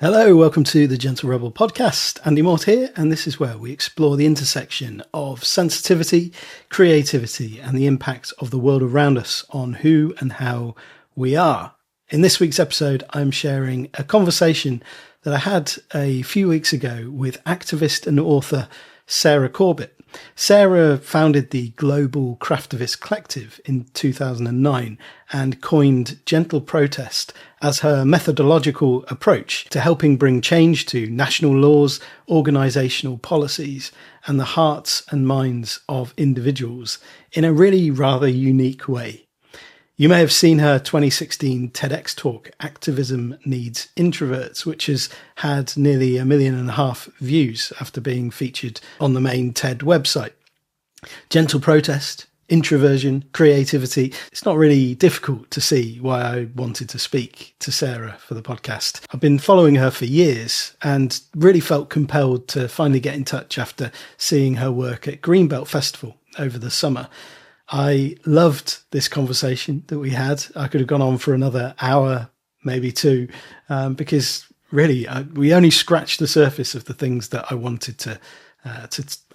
Hello, welcome to the Gentle Rebel podcast. Andy Mort here, and this is where we explore the intersection of sensitivity, creativity, and the impact of the world around us on who and how we are. In this week's episode, I'm sharing a conversation that I had a few weeks ago with activist and author Sarah Corbett. Sarah founded the global Craftivist Collective in 2009 and coined gentle protest as her methodological approach to helping bring change to national laws, organisational policies, and the hearts and minds of individuals in a really rather unique way. You may have seen her 2016 TEDx talk, Activism Needs Introverts, which has had nearly 1.5 million views after being featured on the main TED website. Gentle protest, introversion, creativity. It's not really difficult to see why I wanted to speak to Sarah for the podcast. I've been following her for years and really felt compelled to finally get in touch after seeing her work at Greenbelt Festival over the summer. I loved this conversation that we had. I could have gone on for another hour, maybe two, because really we only scratched the surface of the things that I wanted to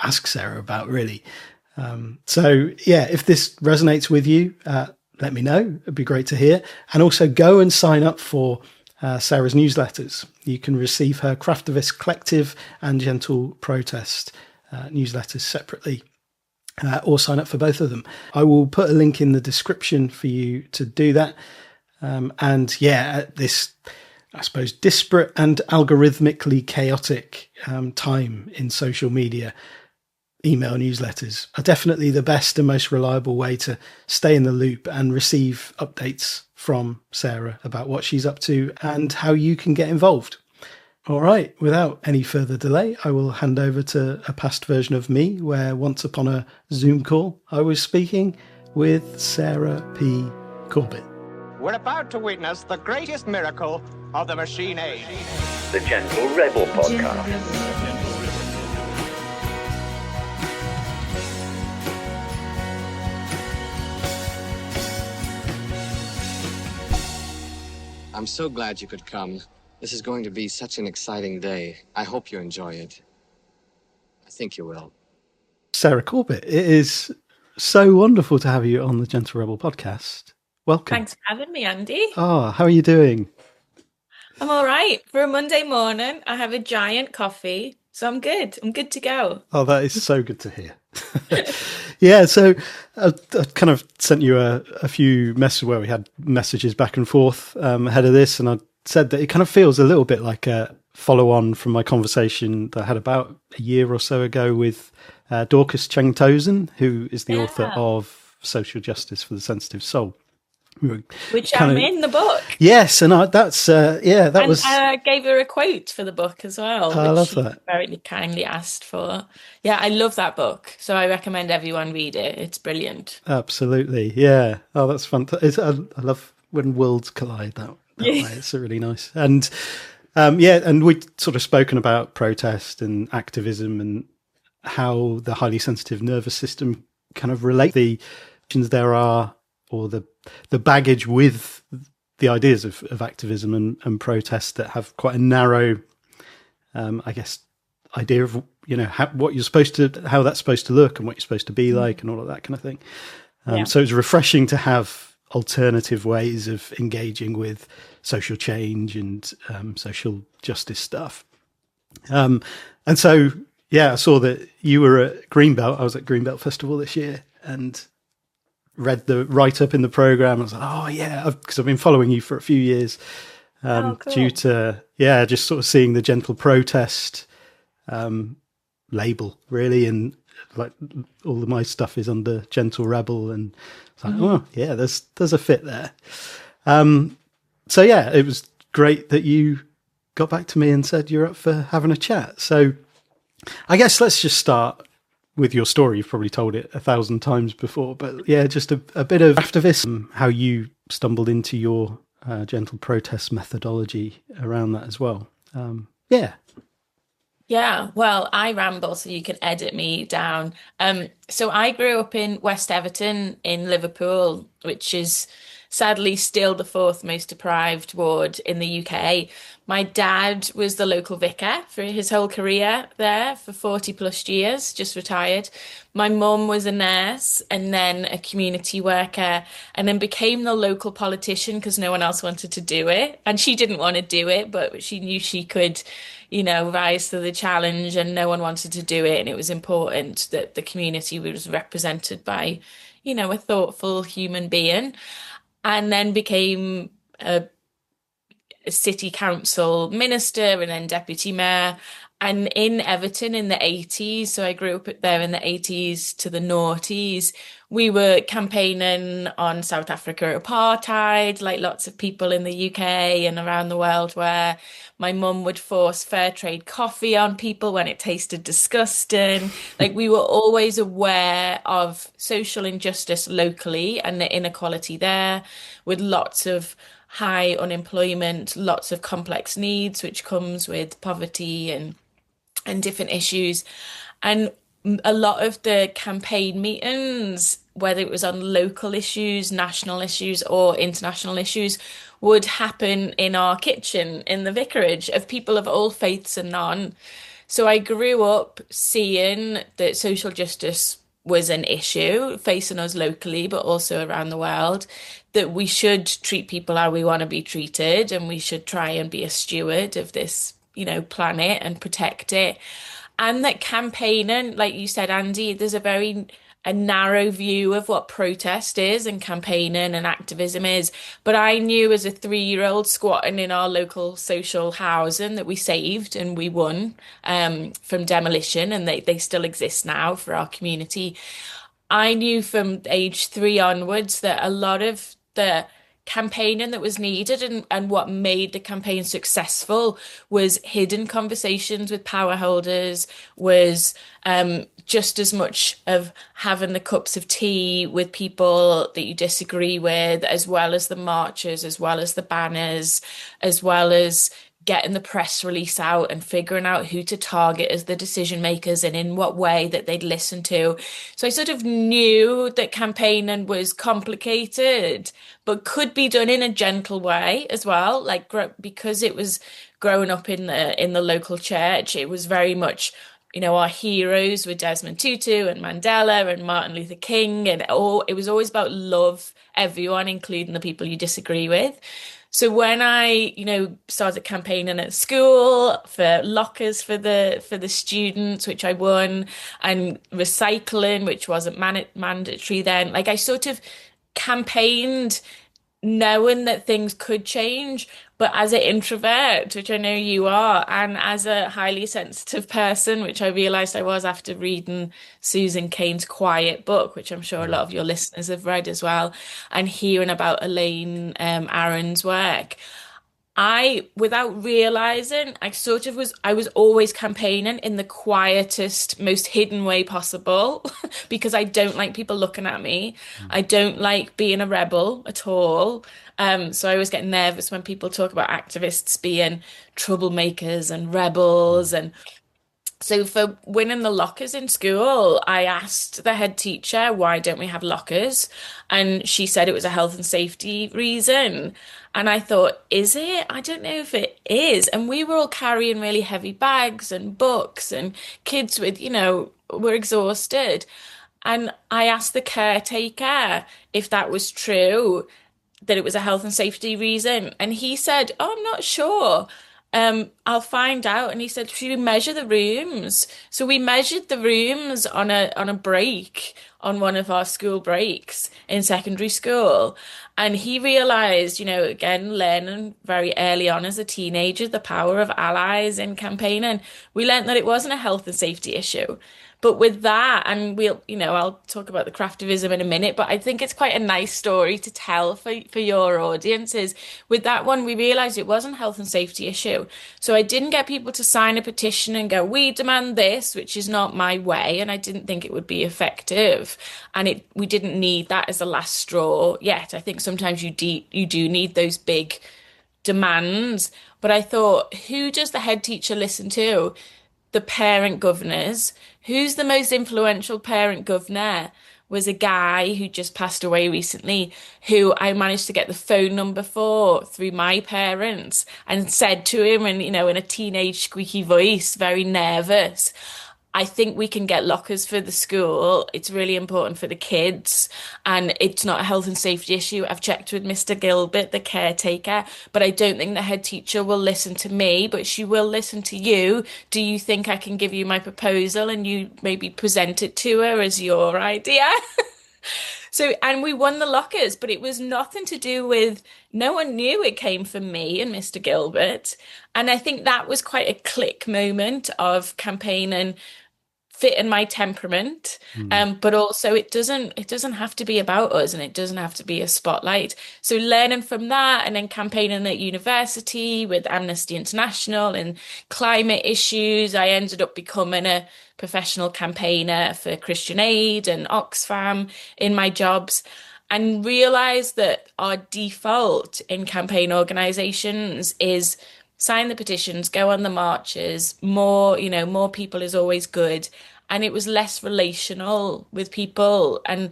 ask Sarah about, really. So yeah, if this resonates with you, let me know. It'd be great to hear. And also go and sign up for Sarah's newsletters. You can receive her Craftivist Collective and Gentle Protest newsletters separately. Or sign up for both of them. I will put a link in the description for you to do that. And yeah, at this, I suppose, disparate and algorithmically chaotic time in social media, email newsletters are definitely the best and most reliable way to stay in the loop and receive updates from Sarah about what she's up to and how you can get involved. All right, without any further delay, I will hand over to a past version of me where once upon a Zoom call, I was speaking with Sarah P Corbett. We're about to witness the greatest miracle of the machine age. The Gentle Rebel Podcast. I'm so glad you could come. This is going to be such an exciting day. I hope you enjoy it. I think you will. Sarah Corbett, it is so wonderful to have you on the Gentle Rebel podcast. Welcome. Thanks for having me, Andy. Oh, how are you doing? I'm all right. For a Monday morning, I have a giant coffee, so I'm good. I'm good to go. Oh, that is so good to hear. Yeah, so I kind of sent you a few messages where we had messages back and forth ahead of this, and I said that it kind of feels a little bit like a follow-on from my conversation that I had about a year or so ago with Dorcas Cheng-Tozen, who is the author of Social Justice for the Sensitive Soul. Which I'm in the book. Yes, and I gave her a quote for the book as well. I love that. Very kindly asked for. Yeah, I love that book. So I recommend everyone read it. It's brilliant. Absolutely, yeah. Oh, that's fun. I love when worlds collide that way. It's really nice. And and we'd sort of spoken about protest and activism and how the highly sensitive nervous system kind of relate the options there are, or the baggage with the ideas of activism and protest that have quite a narrow, I guess, idea of, you know, how that's supposed to look and what you're supposed to be like and all of that kind of thing. So it's refreshing to have alternative ways of engaging with social change and social justice stuff. And so, yeah, I saw that you were at Greenbelt. I was at Greenbelt Festival this year and read the write-up in the program. I was like, oh, yeah, because I've been following you for a few years Cool. due to, just sort of seeing the gentle protest label, really, and like all of my stuff is under Gentle Rebel, and it's like, oh yeah, there's a fit there. So yeah, it was great that you got back to me and said you're up for having a chat. So I guess let's just start with your story. You've probably told it 1,000 times before, but yeah, just a bit of activism, how you stumbled into your gentle protest methodology around that as well. Yeah, well, I ramble, so you can edit me down. So I grew up in West Everton in Liverpool, which is sadly still the fourth most deprived ward in the UK. My dad was the local vicar for his whole career there for 40 plus years, just retired. My mum was a nurse and then a community worker and then became the local politician because no one else wanted to do it. And she didn't want to do it, but she knew she could, rise to the challenge, and no one wanted to do it. And it was important that the community was represented by, a thoughtful human being, and then became a city council minister and then deputy mayor. And in Everton in the 80s, so I grew up there in the 80s to the noughties, we were campaigning on South Africa apartheid, like lots of people in the UK and around the world were. My mum would force fair trade coffee on people when it tasted disgusting. Like, we were always aware of social injustice locally and the inequality there, with lots of high unemployment, lots of complex needs, which comes with poverty and different issues. And a lot of the campaign meetings, whether it was on local issues, national issues, or international issues, would happen in our kitchen in the vicarage of people of all faiths and none. So I grew up seeing that social justice was an issue facing us locally, but also around the world, that we should treat people how we want to be treated, and we should try and be a steward of this, planet and protect it. And that campaigning, like you said, Andy, there's a narrow view of what protest is and campaigning and activism is. But I knew as a 3-year-old squatting in our local social housing that we saved and we won from demolition, and they still exist now for our community. I knew from age 3 onwards that a lot of the campaigning that was needed and what made the campaign successful was hidden conversations with power holders, was just as much of having the cups of tea with people that you disagree with, as well as the marches, as well as the banners, as well as getting the press release out and figuring out who to target as the decision makers and in what way that they'd listen to. So I sort of knew that campaigning was complicated, but could be done in a gentle way as well. Like, because it was growing up in the local church, it was very much, our heroes were Desmond Tutu and Mandela and Martin Luther King, and it was always about love everyone, including the people you disagree with. So when I, started campaigning at school for lockers for the students, which I won, and recycling, which wasn't mandatory then, like, I sort of campaigned knowing that things could change, but as an introvert, which I know you are, and as a highly sensitive person, which I realized I was after reading Susan Cain's Quiet book, which I'm sure a lot of your listeners have read as well, and hearing about Elaine Aron's work, without realizing, I was always campaigning in the quietest, most hidden way possible because I don't like people looking at me. I don't like being a rebel at all. So I always get nervous when people talk about activists being troublemakers and rebels. And so for winning the lockers in school, I asked the head teacher, why don't we have lockers? And she said it was a health and safety reason. And I thought, is it? I don't know if it is. And we were all carrying really heavy bags and books, and kids with, were exhausted. And I asked the caretaker if that was true, that it was a health and safety reason. And he said, oh, I'm not sure. I'll find out. And he said, should we measure the rooms? So we measured the rooms on a break, on one of our school breaks in secondary school. And he realized, again, learning very early on as a teenager, the power of allies in campaigning. We learned that it wasn't a health and safety issue. But with that, and I'll talk about the craftivism in a minute, but I think it's quite a nice story to tell for your audiences. With that one, we realized it wasn't a health and safety issue. So I didn't get people to sign a petition and go, we demand this, which is not my way. And I didn't think it would be effective. And we didn't need that as a last straw yet. I think sometimes you do need those big demands. But I thought, who does the head teacher listen to? The parent governors. Who's the most influential parent governor? was a guy who just passed away recently, who I managed to get the phone number for through my parents, and said to him, and in a teenage squeaky voice, very nervous, I think we can get lockers for the school. It's really important for the kids, and it's not a health and safety issue. I've checked with Mr. Gilbert, the caretaker, but I don't think the head teacher will listen to me, but she will listen to you. Do you think I can give you my proposal and you maybe present it to her as your idea? So, and we won the lockers, but it was nothing to do with, no one knew it came from me and Mr. Gilbert. And I think that was quite a click moment of campaigning fit in my temperament, but also it doesn't have to be about us, and it doesn't have to be a spotlight. So learning from that, and then campaigning at university with Amnesty International and climate issues, I ended up becoming a professional campaigner for Christian Aid and Oxfam in my jobs, and realized that our default in campaign organizations is sign the petitions, go on the marches, more people is always good. And it was less relational with people, and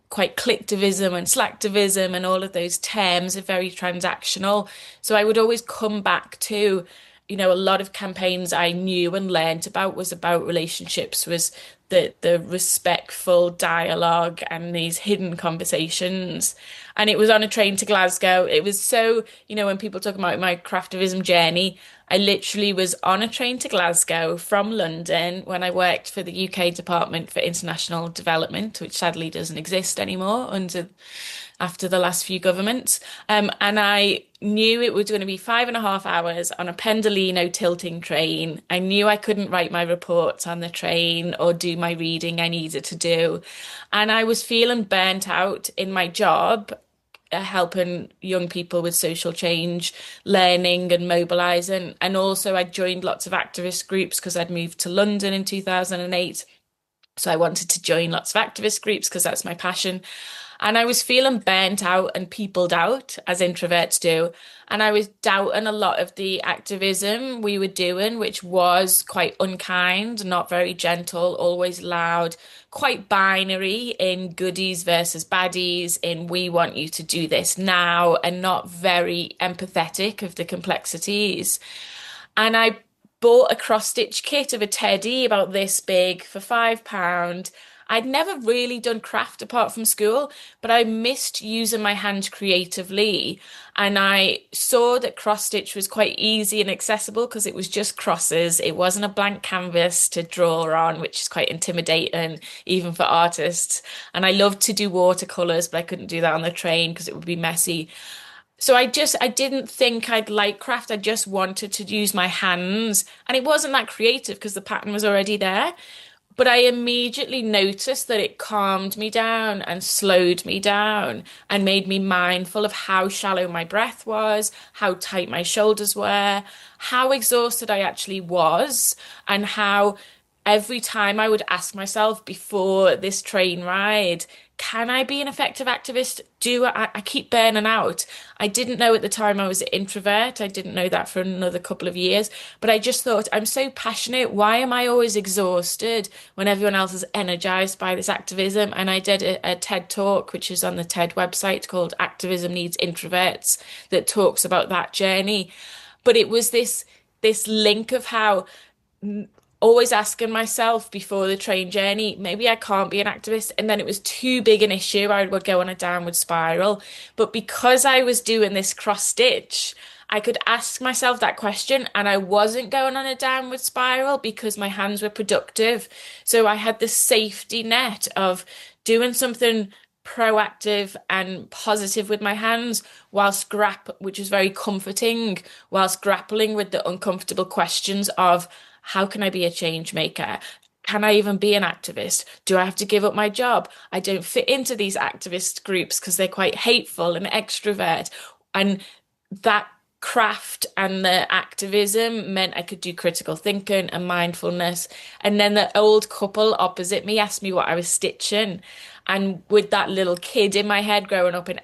quite clicktivism and slacktivism and all of those terms are very transactional. So I would always come back to, a lot of campaigns I knew and learned about was about relationships, was the respectful dialogue and these hidden conversations. And it was on a train to Glasgow. It was so, when people talk about my Craftivism journey, I literally was on a train to Glasgow from London when I worked for the UK Department for International Development, which sadly doesn't exist anymore after the last few governments. And I knew it was going to be 5.5 hours on a Pendolino tilting train. I knew I couldn't write my reports on the train or do my reading I needed to do. And I was feeling burnt out in my job, helping young people with social change, learning and mobilising. And also I joined lots of activist groups because I'd moved to London in 2008. So I wanted to join lots of activist groups because that's my passion. And I was feeling burnt out and peopled out, as introverts do. And I was doubting a lot of the activism we were doing, which was quite unkind, not very gentle, always loud, quite binary in goodies versus baddies, in we want you to do this now, and not very empathetic of the complexities. And I bought a cross-stitch kit of a teddy about this big for £5. I'd never really done craft apart from school, but I missed using my hands creatively. And I saw that cross stitch was quite easy and accessible because it was just crosses. It wasn't a blank canvas to draw on, which is quite intimidating, even for artists. And I loved to do watercolors, but I couldn't do that on the train because it would be messy. So I didn't think I'd like craft. I just wanted to use my hands. And it wasn't that creative because the pattern was already there. But I immediately noticed that it calmed me down and slowed me down and made me mindful of how shallow my breath was, how tight my shoulders were, how exhausted I actually was, and how every time I would ask myself before this train ride, can I be an effective activist? I keep burning out. I didn't know at the time I was an introvert. I didn't know that for another couple of years. But I just thought, I'm so passionate. Why am I always exhausted when everyone else is energized by this activism? And I did a TED talk, which is on the TED website, called Activism Needs Introverts, that talks about that journey. But it was this link of how always asking myself before the train journey, maybe I can't be an activist. And then it was too big an issue. I would go on a downward spiral. But because I was doing this cross stitch, I could ask myself that question and I wasn't going on a downward spiral because my hands were productive. So I had this safety net of doing something proactive and positive with my hands which is very comforting, whilst grappling with the uncomfortable questions of, how can I be a change maker? Can I even be an activist? Do I have to give up my job? I don't fit into these activist groups because they're quite hateful and extrovert. And that craft and the activism meant I could do critical thinking and mindfulness. And then the old couple opposite me asked me what I was stitching. And with that little kid in my head growing up in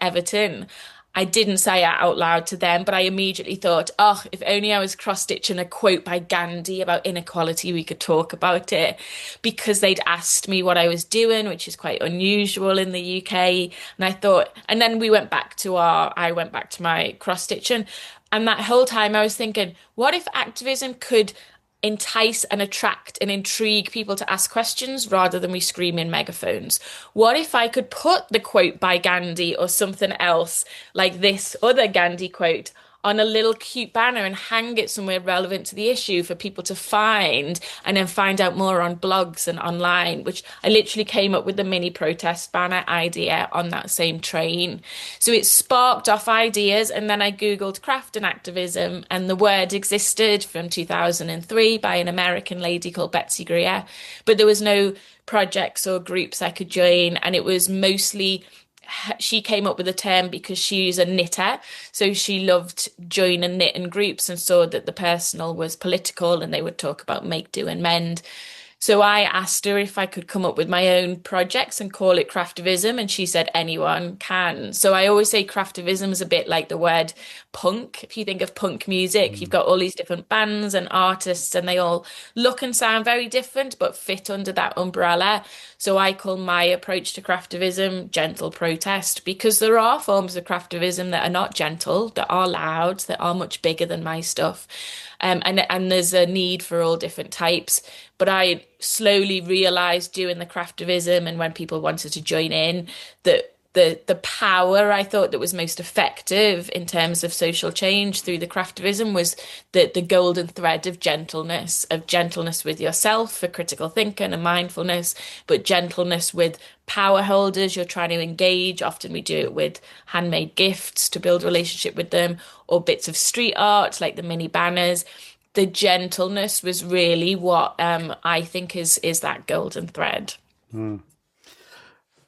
Everton, I didn't say it out loud to them, but I immediately thought, oh, if only I was cross-stitching a quote by Gandhi about inequality, we could talk about it. Because they'd asked me what I was doing, which is quite unusual in the UK. And I thought, and then I went back to my cross-stitching. And that whole time I was thinking, what if activism could entice and attract and intrigue people to ask questions rather than we scream in megaphones? What if I could put the quote by Gandhi or something else like this other Gandhi quote on a little cute banner and hang it somewhere relevant to the issue for people to find and then find out more on blogs and online, which I literally came up with the mini protest banner idea on that same train. So it sparked off ideas, and then I Googled craft and activism, and the word existed from 2003 by an American lady called Betsy Greer, but there was no projects or groups I could join, and it was mostly she came up with the term because she's a knitter, so she loved joining knitting groups and saw that the personal was political and they would talk about make, do and mend. So I asked her if I could come up with my own projects and call it Craftivism, and she said anyone can. So I always say Craftivism is a bit like the word punk. If you think of punk music, you've got all these different bands and artists, and they all look and sound very different, but fit under that umbrella. So I call my approach to Craftivism gentle protest, because there are forms of Craftivism that are not gentle, that are loud, that are much bigger than my stuff. And there's a need for all different types. But I slowly realized doing the Craftivism, and when people wanted to join in, that the power I thought that was most effective in terms of social change through the Craftivism was the golden thread of gentleness with yourself for critical thinking and mindfulness, but gentleness with power holders you're trying to engage. Often we do it with handmade gifts to build relationship with them, or bits of street art like the mini banners. The gentleness was really what I think is that golden thread.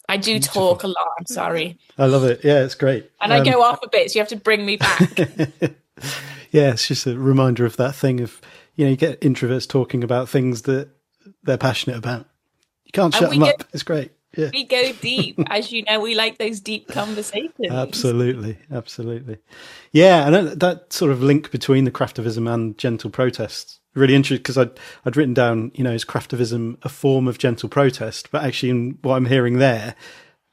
I do talk a lot, I'm sorry. I love it. Yeah, it's great. And I go off a bit, so you have to bring me back. Yeah, it's just a reminder of that thing of, you get introverts talking about things that they're passionate about. You can't shut them up. It's great. Yeah. We go deep. As you know, we like those deep conversations. Absolutely. Yeah, and that sort of link between the Craftivism and gentle protest, really interesting, because I'd written down, is Craftivism a form of gentle protest? But actually, in what I'm hearing there,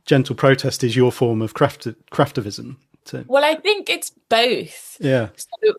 gentle protest is your form of Craftivism. So. Well, I think it's both. Yeah. So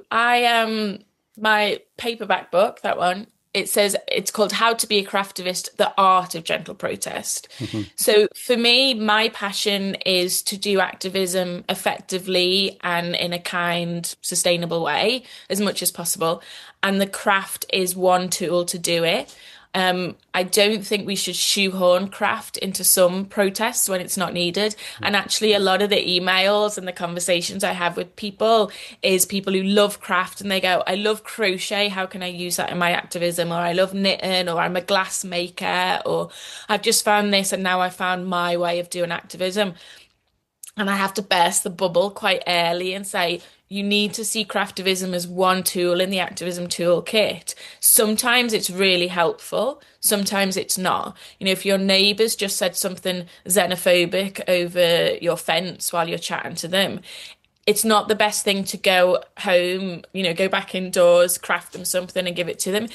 my paperback book, that one, it says it's called How to Be a Craftivist, The Art of Gentle Protest. Mm-hmm. So for me, my passion is to do activism effectively and in a kind, sustainable way as much as possible. And the craft is one tool to do it. I don't think we should shoehorn craft into some protests when it's not needed. And actually, a lot of the emails and the conversations I have with people is people who love craft, and they go, I love crochet, how can I use that in my activism? Or I love knitting, or I'm a glass maker, or I've just found this and now I found my way of doing activism. And I have to burst the bubble quite early and say, you need to see Craftivism as one tool in the activism toolkit. Sometimes it's really helpful. Sometimes it's not. If your neighbours just said something xenophobic over your fence while you're chatting to them, it's not the best thing to go home, go back indoors, craft them something and give it to them.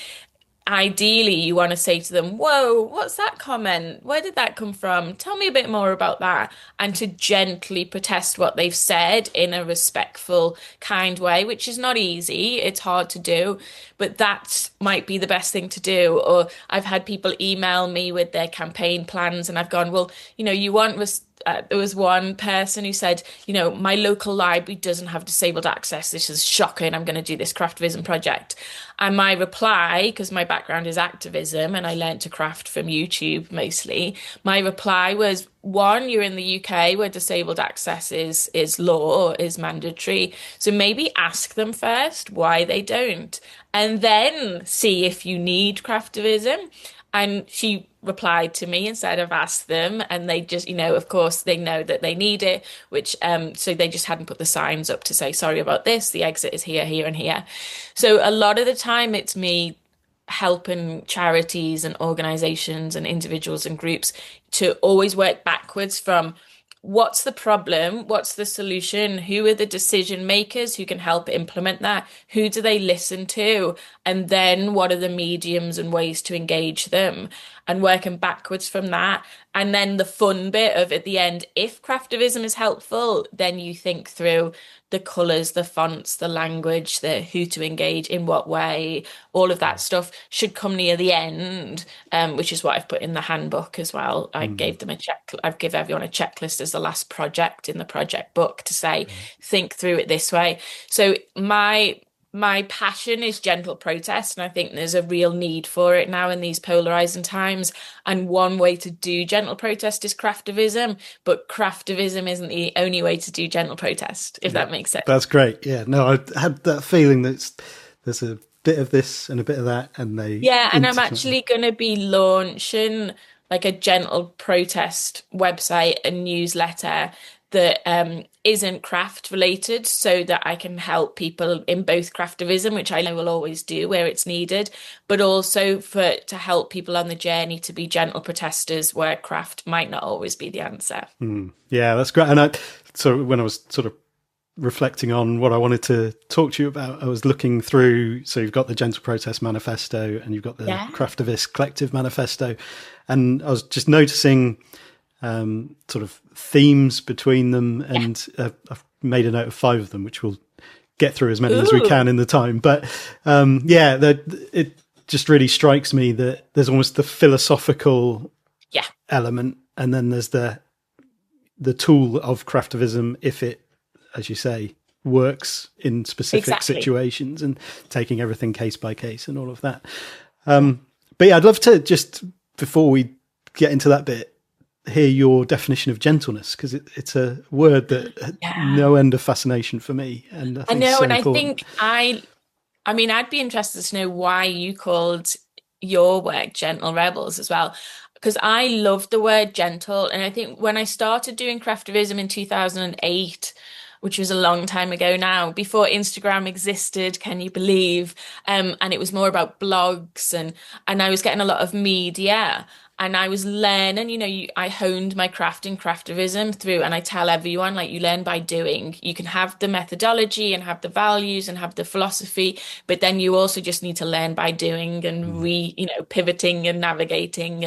Ideally, you want to say to them, whoa, what's that comment? Where did that come from? Tell me a bit more about that. And to gently protest what they've said in a respectful, kind way, which is not easy. It's hard to do, but that might be the best thing to do. Or I've had people email me with their campaign plans, and I've gone, well, you want there was one person who said, my local library doesn't have disabled access. This is shocking. I'm going to do this Craftivism project. And my reply, because my background is activism and I learned to craft from YouTube mostly, my reply was, one, you're in the UK where disabled access is law, is mandatory. So maybe ask them first why they don't, and then see if you need Craftivism. And she replied to me and said, I've asked them, and they just, of course they know that they need it, which, so they just hadn't put the signs up to say, sorry about this, the exit is here, here and here. So a lot of the time it's me helping charities and organizations and individuals and groups to always work backwards from what's the problem? What's the solution? Who are the decision makers who can help implement that? Who do they listen to? And then what are the mediums and ways to engage them? And working backwards from that. And then the fun bit of at the end, if craftivism is helpful, then you think through the colours, the fonts, the language, the who to engage, in what way, all of that stuff should come near the end, which is what I've put in the handbook as well. I gave them I've give everyone a checklist as the last project in the project book to say, think through it this way. So my passion is gentle protest, and I think there's a real need for it now in these polarizing times. And one way to do gentle protest is craftivism, but craftivism isn't the only way to do gentle protest, if that makes sense. That's great. Yeah, no, I had that feeling that there's a bit of this and a bit of that, and and I'm actually going to be launching like a gentle protest website and newsletter that isn't craft related, so that I can help people in both craftivism, which I know will always do where it's needed, but also to help people on the journey to be gentle protesters where craft might not always be the answer. Yeah, that's great. And so when I was sort of reflecting on what I wanted to talk to you about, I was looking through, so you've got the Gentle Protest Manifesto and you've got the Craftivist Collective Manifesto, and I was just noticing sort of themes between them, and I've made a note of 5 of them, which we'll get through as many as we can in the time. But it just really strikes me that there's almost the philosophical element, and then there's the tool of craftivism, if it, as you say, works in specific situations, and taking everything case by case and all of that. But yeah, I'd love to, just before we get into that bit, hear your definition of gentleness, because it's a word that no end of fascination for me, and I know, and important. I mean, I'd be interested to know why you called your work Gentle Rebels as well, because I love the word gentle, and I think when I started doing craftivism in 2008, which was a long time ago now, before Instagram existed, can you believe? And it was more about blogs, and I was getting a lot of media. And I was learning, I honed my craft in craftivism through, and I tell everyone, like, you learn by doing. You can have the methodology and have the values and have the philosophy, but then you also just need to learn by doing and pivoting and navigating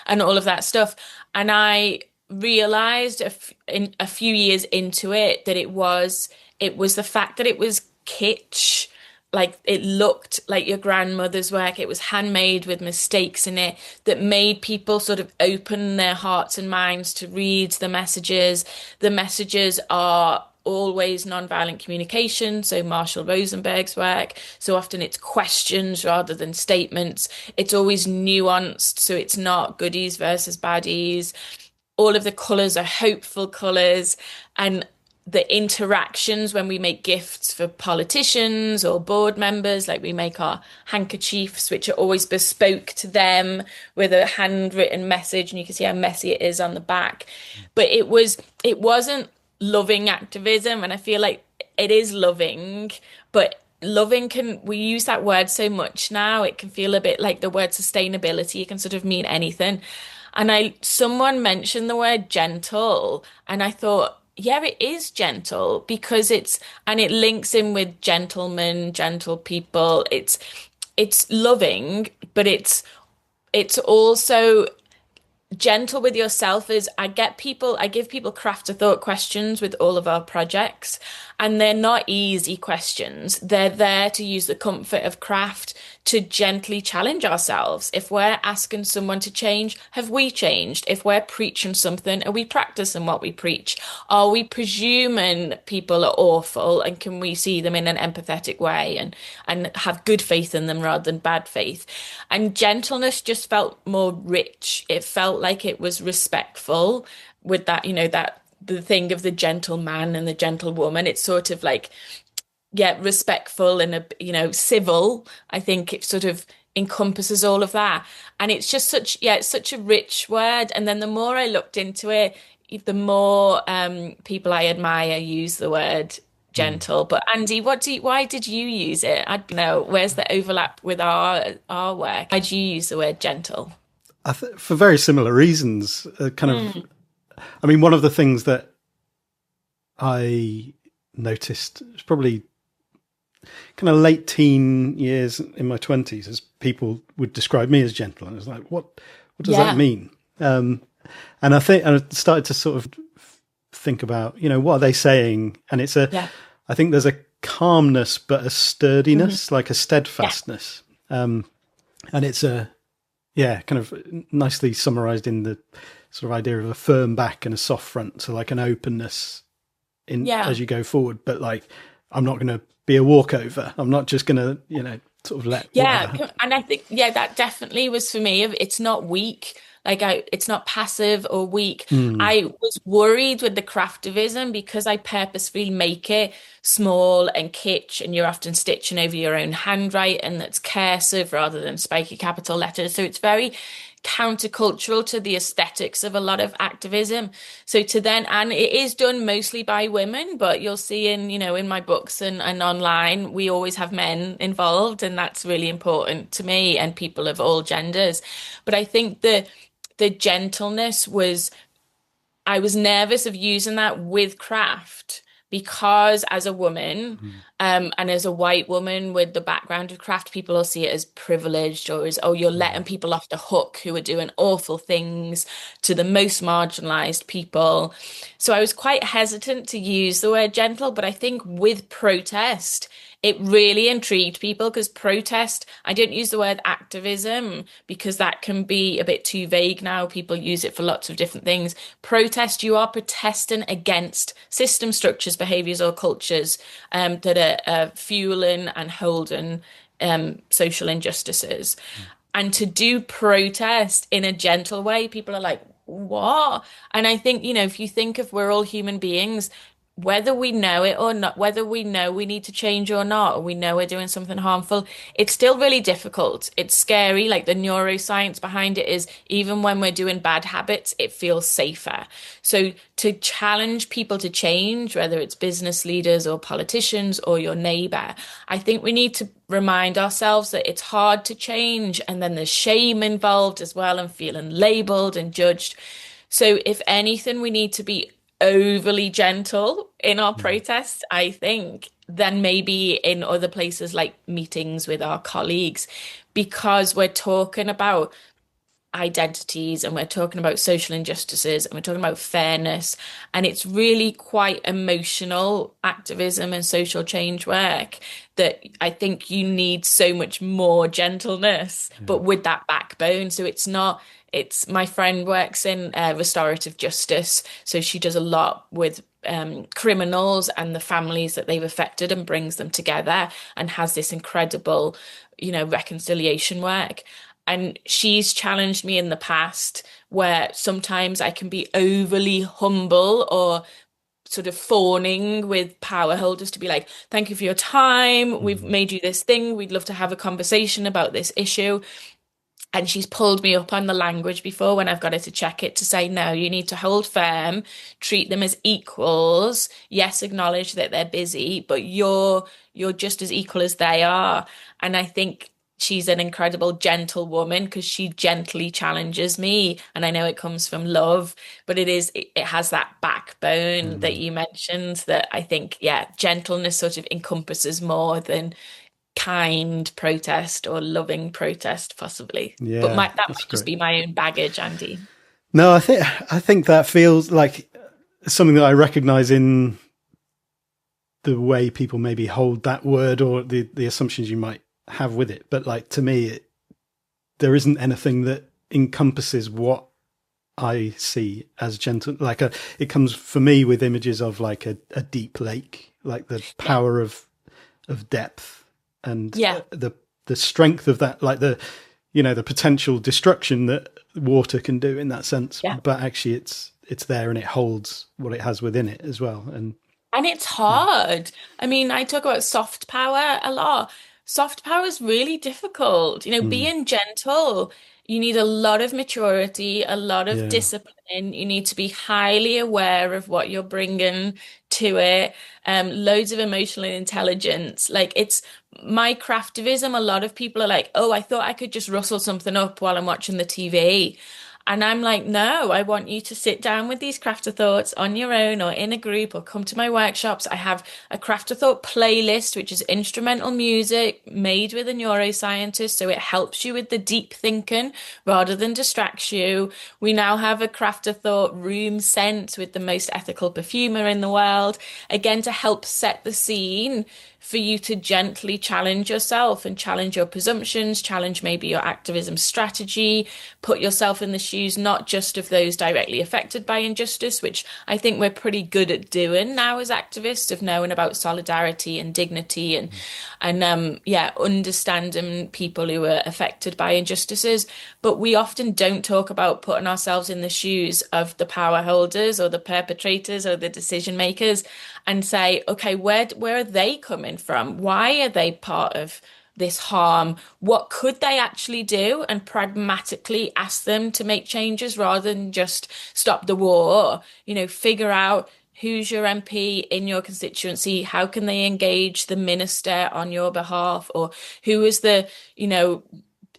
and all of that stuff. And I realized a few years into it that it was the fact that it was kitsch. Like, it looked like your grandmother's work. It was handmade with mistakes in it that made people sort of open their hearts and minds to read the messages. The messages are always nonviolent communication, so Marshall Rosenberg's work. So often it's questions rather than statements. It's always nuanced, so it's not goodies versus baddies. All of the colours are hopeful colours, and the interactions when we make gifts for politicians or board members, like we make our handkerchiefs, which are always bespoke to them with a handwritten message, and you can see how messy it is on the back. But it wasn't loving activism, and I feel like it is loving, but loving we use that word so much now, it can feel a bit like the word sustainability. It can sort of mean anything. And someone mentioned the word gentle, and I thought, yeah, it is gentle, because it links in with gentlemen, gentle people. It's loving, but it's also gentle with yourself. I give people craft to thought questions with all of our projects, and they're not easy questions. They're there to use the comfort of craft to gently challenge ourselves. If we're asking someone to change, have we changed? If we're preaching something, are we practicing what we preach? Are we presuming people are awful, and can we see them in an empathetic way and have good faith in them rather than bad faith? And gentleness just felt more rich. It felt like it was respectful with that, the thing of the gentleman and the gentlewoman. It's sort of like, respectful and civil. I think it sort of encompasses all of that, and it's just it's such a rich word. And then the more I looked into it, the more people I admire use the word gentle. But Andy, why did you use it? I don't know, where's the overlap with our work? Why do you use the word gentle? For very similar reasons, I mean, one of the things that I noticed was probably kind of late teen years in my 20s, as people would describe me as gentle. And I was like, what does that mean? And I started to sort of think about, what are they saying? And I think there's a calmness, but a sturdiness, like a steadfastness. And it's kind of nicely summarized in the sort of idea of a firm back and a soft front. So like an openness as you go forward, but like, I'm not going to be a walkover. I'm not just going to, sort of let. Whatever. And I think, that definitely was for me. It's not weak. It's not passive or weak. I was worried with the craftivism because I purposefully make it small and kitsch, and you're often stitching over your own handwriting that's cursive rather than spiky capital letters. So it's very countercultural to the aesthetics of a lot of activism. So and it is done mostly by women, but you'll see in my books and online, we always have men involved, and that's really important to me and people of all genders. But I think the gentleness I was nervous of using that with craft because as a woman and as a white woman with the background of craft, people will see it as privileged or as, you're letting people off the hook who are doing awful things to the most marginalized people. So I was quite hesitant to use the word gentle, but I think with protest, it really intrigued people because protest, I don't use the word activism because that can be a bit too vague now. People use it for lots of different things. Protest, you are protesting against system structures, behaviours or cultures that are fueling and holding social injustices. And to do protest in a gentle way, people are like, what? And I think, if you think of we're all human beings, whether we know it or not, whether we know we need to change or not, or we know we're doing something harmful, it's still really difficult. It's scary. Like the neuroscience behind it is even when we're doing bad habits, it feels safer. So to challenge people to change, whether it's business leaders or politicians or your neighbor, I think we need to remind ourselves that it's hard to change. And then there's shame involved as well and feeling labeled and judged. So if anything, we need to be overly gentle in our protests, I think, than maybe in other places like meetings with our colleagues, because we're talking about identities and we're talking about social injustices and we're talking about fairness, and it's really quite emotional activism and social change work that I think you need so much more gentleness, but with that backbone. So it's my friend works in restorative justice, so she does a lot with criminals and the families that they've affected and brings them together and has this incredible, reconciliation work. And she's challenged me in the past where sometimes I can be overly humble or sort of fawning with power holders to be like, thank you for your time. We've made you this thing. We'd love to have a conversation about this issue. And she's pulled me up on the language before when I've got her to check it to say, no, you need to hold firm, treat them as equals. Yes, acknowledge that they're busy, but you're just as equal as they are. And I think she's an incredible, gentle woman because she gently challenges me. And I know it comes from love, but it has that backbone that you mentioned that I think, gentleness sort of encompasses more than kind protest or loving protest, possibly. But that might just be my own baggage, Andy. No, I think that feels like something that I recognize in the way people maybe hold that word or the assumptions you might have with it. But like, to me, there isn't anything that encompasses what I see as gentle. Like it comes for me with images of like a deep lake, like the power of depth. And the strength of that, like the potential destruction that water can do in that sense. But actually it's there and it holds what it has within it as well. And it's hard. I mean, I talk about soft power a lot. Soft power is really difficult. Being gentle, you need a lot of maturity, a lot of discipline. You need to be highly aware of what you're bringing to it. Loads of emotional intelligence. Like it's my craftivism. A lot of people are like, oh, I thought I could just rustle something up while I'm watching the TV. And I'm like, no, I want you to sit down with these craft of thoughts on your own or in a group or come to my workshops. I have a craft of thought playlist, which is instrumental music made with a neuroscientist. So it helps you with the deep thinking rather than distracts you. We now have a craft of thought room scent with the most ethical perfumer in the world, again, to help set the scene for you to gently challenge yourself and challenge your presumptions, challenge maybe your activism strategy, put yourself in the shoes not just of those directly affected by injustice, which I think we're pretty good at doing now as activists, of knowing about solidarity and dignity and understanding people who are affected by injustices. But we often don't talk about putting ourselves in the shoes of the power holders or the perpetrators or the decision makers and say, okay, where are they coming from? Why are they part of this harm? What could they actually do? And pragmatically ask them to make changes rather than just stop the war. Figure out who's your MP in your constituency, how can they engage the minister on your behalf, or who is the,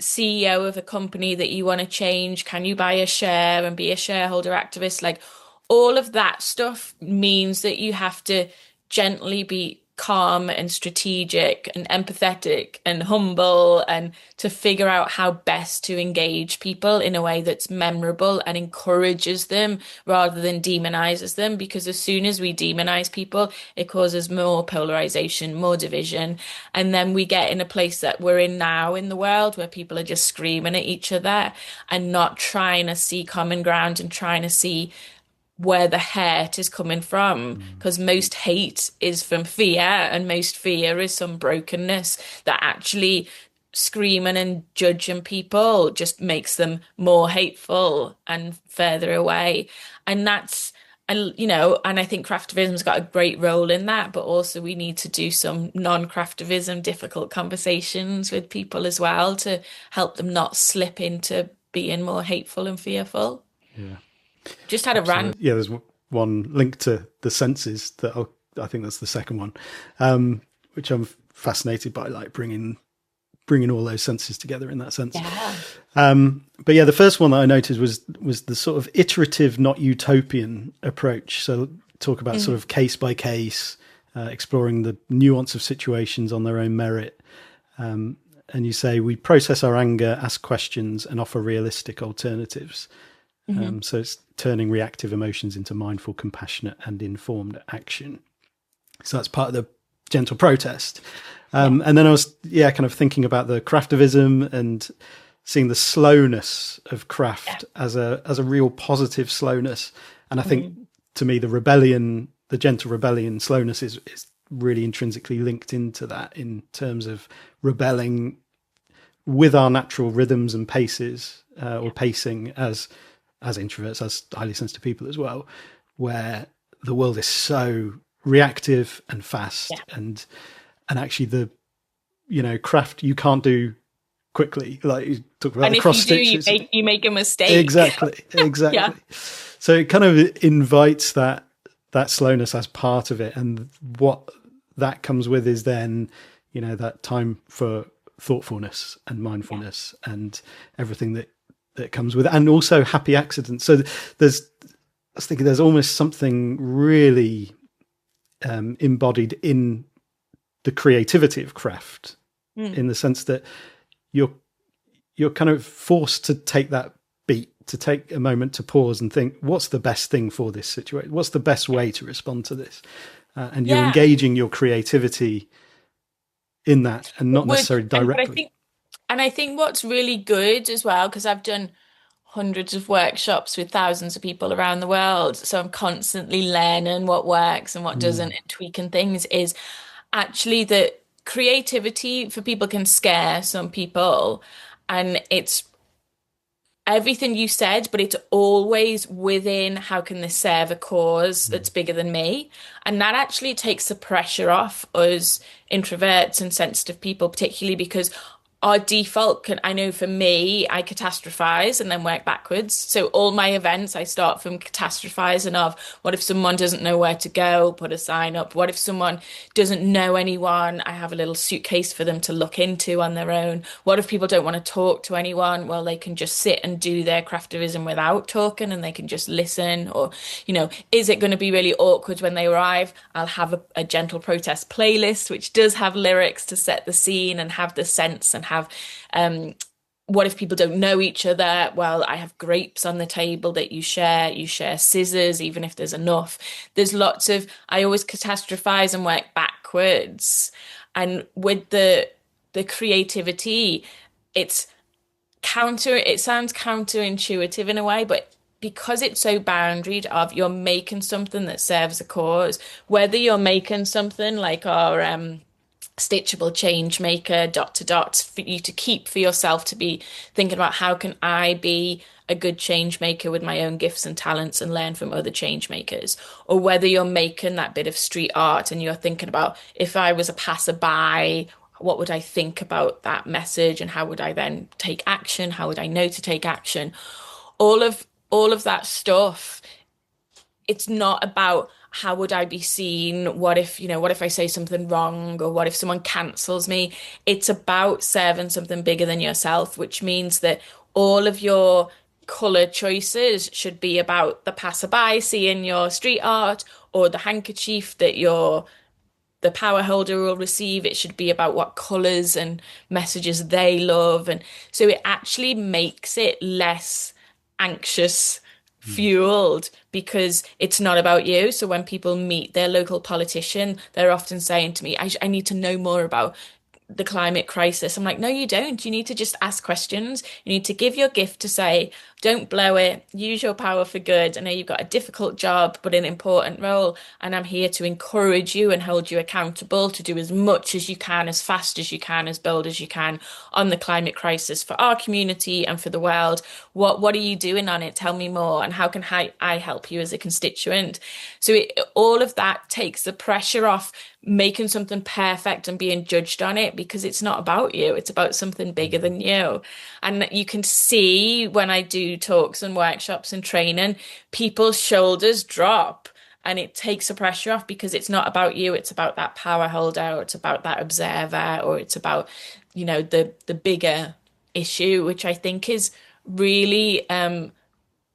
CEO of a company that you want to change? Can you buy a share and be a shareholder activist? Like, all of that stuff means that you have to gently be calm and strategic and empathetic and humble, and to figure out how best to engage people in a way that's memorable and encourages them rather than demonizes them. Because as soon as we demonize people, it causes more polarization, more division. And then we get in a place that we're in now in the world where people are just screaming at each other and not trying to see common ground and trying to see where the hate is coming from, because most hate is from fear, and most fear is some brokenness that actually screaming and judging people just makes them more hateful and further away. And I think craftivism's got a great role in that, but also we need to do some non-craftivism difficult conversations with people as well to help them not slip into being more hateful and fearful. Yeah. Just had a rant. Yeah, there's one link to the senses that I think that's the second one, which I'm fascinated by, like bringing all those senses together in that sense. Yeah. But yeah, the first one that I noted was the sort of iterative, not utopian approach. So talk about sort of case by case, exploring the nuance of situations on their own merit. And you say we process our anger, ask questions, and offer realistic alternatives. So it's turning reactive emotions into mindful, compassionate, and informed action. So that's part of the gentle protest. And then I was, kind of thinking about the craftivism and seeing the slowness of craft as a real positive slowness. And I think to me, the gentle rebellion slowness is really intrinsically linked into that in terms of rebelling with our natural rhythms and paces, or pacing as introverts, as highly sensitive people as well, where the world is so reactive and fast, and actually craft you can't do quickly. Like you talk about and the if cross you stitches. do, you make a mistake. Exactly. So it kind of invites that slowness as part of it, and what that comes with is then that time for thoughtfulness and mindfulness and everything that comes with it, and also happy accidents. So I was thinking there's almost something really embodied in the creativity of craft, in the sense that you're kind of forced to take that beat, to take a moment to pause and think, what's the best thing for this situation? What's the best way to respond to this? And you're engaging your creativity in that, and not necessarily directly. And I think what's really good as well, because I've done hundreds of workshops with thousands of people around the world, so I'm constantly learning what works and what doesn't and tweaking things, is actually that creativity for people can scare some people, and it's everything you said, but it's always within how can this serve a cause that's bigger than me. And that actually takes the pressure off us introverts and sensitive people, particularly because our default I know for me, I catastrophize and then work backwards. So all my events, I start from catastrophizing of what if someone doesn't know where to go, put a sign up. What if someone doesn't know anyone? I have a little suitcase for them to look into on their own. What if people don't want to talk to anyone? Well, they can just sit and do their craftivism without talking, and they can just listen. Or, is it going to be really awkward when they arrive? I'll have a gentle protest playlist, which does have lyrics to set the scene and have the sense, and have what if people don't know each other? Well, I have grapes on the table that you share scissors, even if there's enough. There's lots of, I always catastrophize and work backwards. And with the creativity, it sounds counterintuitive in a way, but because it's so boundaried of you're making something that serves a cause, whether you're making something like our stitchable change maker dot to dot for you to keep for yourself, to be thinking about how can I be a good change maker with my own gifts and talents and learn from other change makers, or whether you're making that bit of street art and you're thinking about, if I was a passerby, what would I think about that message, and how would I then take action? How would I know to take action? All of that stuff. It's not about how would I be seen? What if I say something wrong, or what if someone cancels me? It's about serving something bigger than yourself, which means that all of your colour choices should be about the passerby seeing your street art, or the handkerchief that the power holder will receive. It should be about what colours and messages they love. And so it actually makes it less anxious fueled, because it's not about you. So when people meet their local politician, they're often saying to me, I need to know more about the climate crisis. I'm like, no, you don't. You need to just ask questions. You need to give your gift to say, don't blow it, use your power for good. I know you've got a difficult job, but an important role. And I'm here to encourage you and hold you accountable to do as much as you can, as fast as you can, as bold as you can on the climate crisis for our community and for the world. What are you doing on it? Tell me more. And how can I help you as a constituent? So all of that takes the pressure off making something perfect and being judged on it, because it's not about you. It's about something bigger than you. And you can see when I do talks and workshops and training, people's shoulders drop, and it takes the pressure off, because it's not about you. It's about that power holder, or it's about that observer, or it's about, the bigger issue, which I think is really,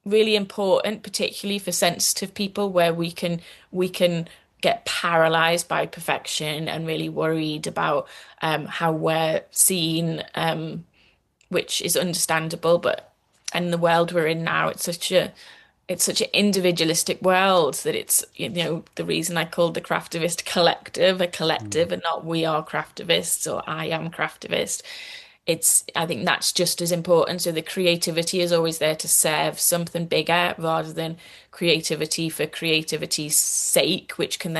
really important, particularly for sensitive people, where we can get paralyzed by perfection and really worried about how we're seen, which is understandable. But in the world we're in now, it's such an individualistic world that it's, the reason I called the Craftivist Collective a collective and not we are Craftivists or I am Craftivist. I think that's just as important. So the creativity is always there to serve something bigger, rather than creativity for creativity's sake, which can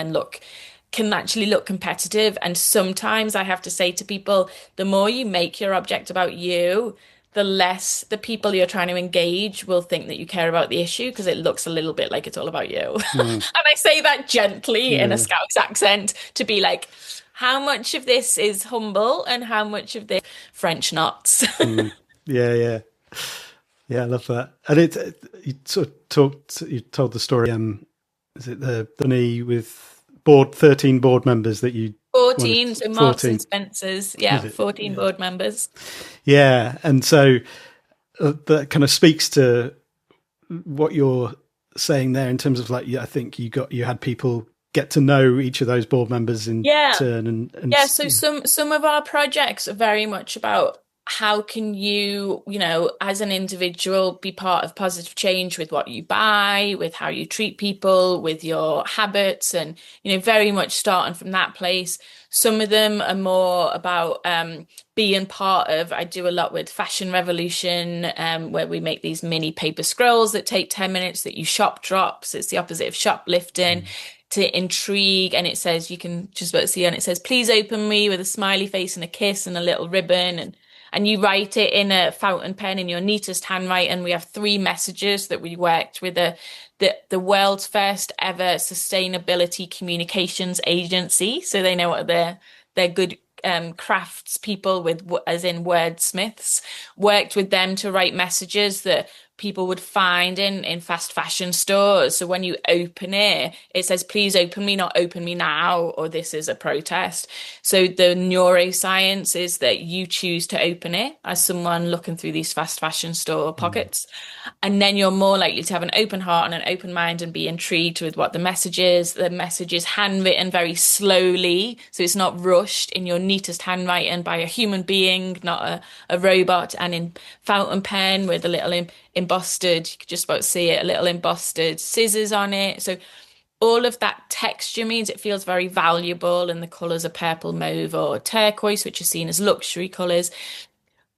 actually look competitive. And sometimes I have to say to people, the more you make your object about you, the less the people you're trying to engage will think that you care about the issue, because it looks a little bit like it's all about you. And I say that gently in a Scouse accent, to be like, how much of this is humble and how much of this French knots? Yeah, I love that. And you sort of you told the story. Is it the bunny with 13 board members that you? 14, so Marks and Spencer's, 14 board members. Yeah, and so that kind of speaks to what you're saying there in terms of, like, I think you had people get to know each of those board members in turn, and so some of our projects are very much about how can you, as an individual, be part of positive change with what you buy, with how you treat people, with your habits, and, very much starting from that place. Some of them are more about being part of, I do a lot with Fashion Revolution, where we make these mini paper scrolls that take 10 minutes that you shop drops. It's the opposite of shoplifting. To intrigue, and it says, you can just about see, and it says, please open me, with a smiley face and a kiss and a little ribbon, and you write it in a fountain pen in your neatest handwriting. We have 3 messages that we worked with the world's first ever sustainability communications agency, so they know what their good crafts people as in wordsmiths, worked with them to write messages that people would find in fast fashion stores. So when you open it, it says, please open me, not open me now, or this is a protest. So the neuroscience is that you choose to open it as someone looking through these fast fashion store pockets. And then you're more likely to have an open heart and an open mind and be intrigued with what the message is. The message is handwritten very slowly, so it's not rushed, in your neatest handwriting by a human being, not a robot, and in fountain pen with a little embossed, you could just about see it, a little embossed scissors on it. So all of that texture means it feels very valuable, and the colours are purple, mauve or turquoise, which are seen as luxury colours.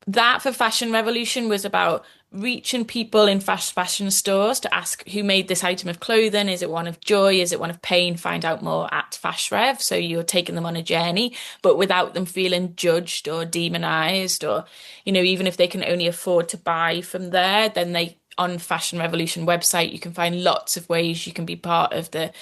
That for Fashion Revolution was about reaching people in fast fashion stores to ask who made this item of clothing. Is it one of joy? Is it one of pain? Find out more at FashRev. So you're taking them on a journey, but without them feeling judged or demonized, or, even if they can only afford to buy from there, then on Fashion Revolution website, you can find lots of ways you can be part of the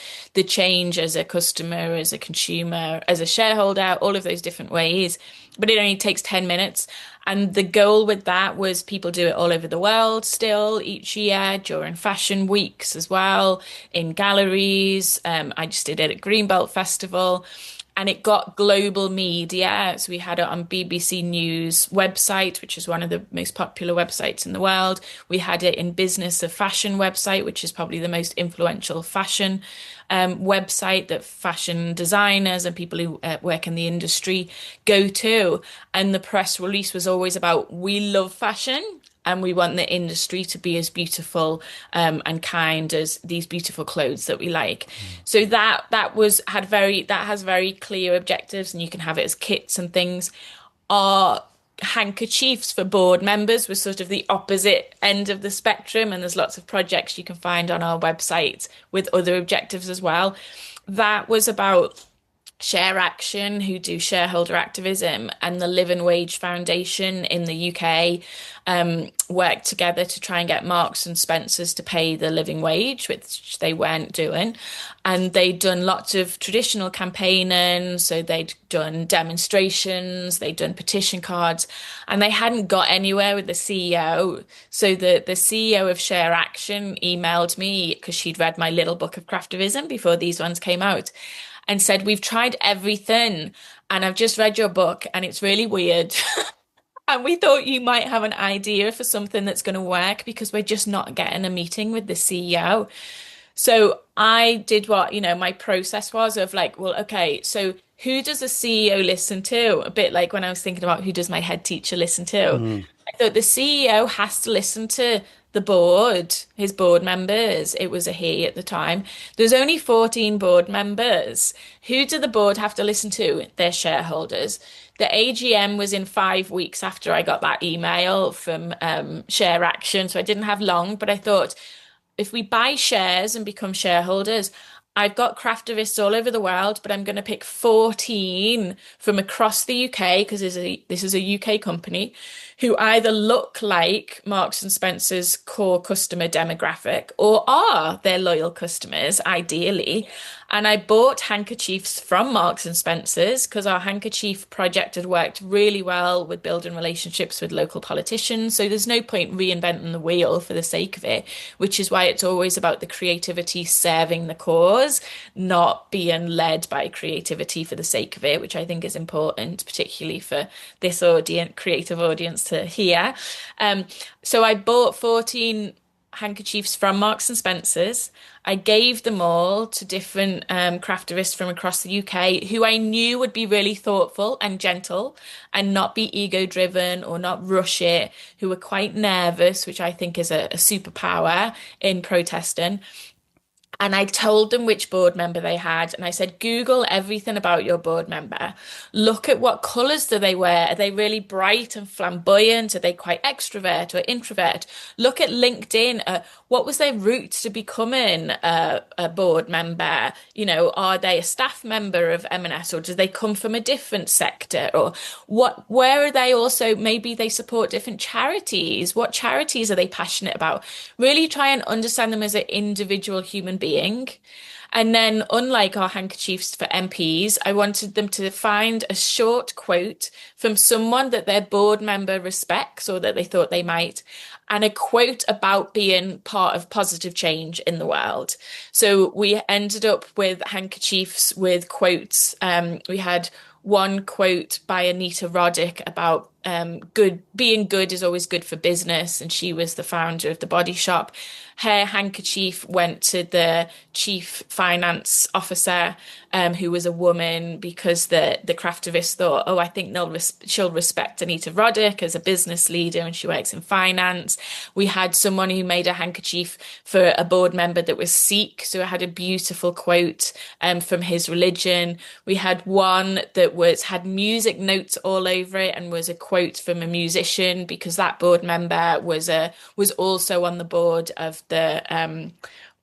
change as a customer, as a consumer, as a shareholder, all of those different ways. But it only takes 10 minutes. And the goal with that was people do it all over the world still each year during fashion weeks as well, in galleries. I just did it at Greenbelt Festival. And it got global media. So we had it on BBC News website, which is one of the most popular websites in the world. We had it in Business of Fashion website, which is probably the most influential fashion website that fashion designers and people who work in the industry go to. And the press release was always about, we love fashion, and we want the industry to be as beautiful and kind as these beautiful clothes that we like. So that has very clear objectives, and you can have it as kits and things. Our handkerchiefs for board members was sort of the opposite end of the spectrum, and there's lots of projects you can find on our website with other objectives as well. That was about Share Action, who do shareholder activism, and the Living Wage Foundation in the UK worked together to try and get Marks and Spencer's to pay the living wage, which they weren't doing. And they'd done lots of traditional campaigning, so they'd done demonstrations, they'd done petition cards, and they hadn't got anywhere with the CEO. So the CEO of Share Action emailed me, because she'd read my little book of Craftivism before these ones came out, and said, we've tried everything, and I've just read your book, and it's really weird. And we thought you might have an idea for something that's going to work, because we're just not getting a meeting with the CEO. So I did what, my process was of like, well, okay, so who does the CEO listen to? A bit like when I was thinking about who does my head teacher listen to. I thought the CEO has to listen to the board, his board members. It was a he at the time. There's only 14 board members. Who do the board have to listen to? Their shareholders. The AGM was in 5 weeks after I got that email from Share Action, so I didn't have long, but I thought, if we buy shares and become shareholders, I've got craftivists all over the world, but I'm going to pick 14 from across the UK, because this is a UK company, who either look like Marks and Spencer's core customer demographic or are their loyal customers, ideally. And I bought handkerchiefs from Marks and Spencer's, because our handkerchief project had worked really well with building relationships with local politicians. So there's no point reinventing the wheel for the sake of it, which is why it's always about the creativity serving the cause, not being led by creativity for the sake of it, which I think is important, particularly for this audience, creative audience, to hear. So I bought 14 handkerchiefs from Marks and Spencer's. I gave them all to different craftivists from across the UK who I knew would be really thoughtful and gentle and not be ego driven or not rush it, who were quite nervous, which I think is a superpower in protesting. And I told them which board member they had. And I said, Google everything about your board member. Look at what colours do they wear. Are they really bright and flamboyant? Are they quite extrovert or introvert? Look at LinkedIn. What was their route to becoming a board member? Are they a staff member of M&S, or do they come from a different sector? Or where are they also? Maybe they support different charities. What charities are they passionate about? Really try and understand them as an individual human being. And then, unlike our handkerchiefs for MPs, I wanted them to find a short quote from someone that their board member respects or that they thought they might, and a quote about being part of positive change in the world. So we ended up with handkerchiefs with quotes. We had one quote by Anita Roddick about being good is always good for business, and she was the founder of the Body Shop. Her handkerchief went to the chief finance officer, who was a woman, because the Craftivists thought, oh, I think she'll respect Anita Roddick as a business leader, and she works in finance. We had someone who made a handkerchief for a board member that was Sikh, so it had a beautiful quote from his religion. We had one that had music notes all over it and was a quote from a musician, because that board member was also on the board of the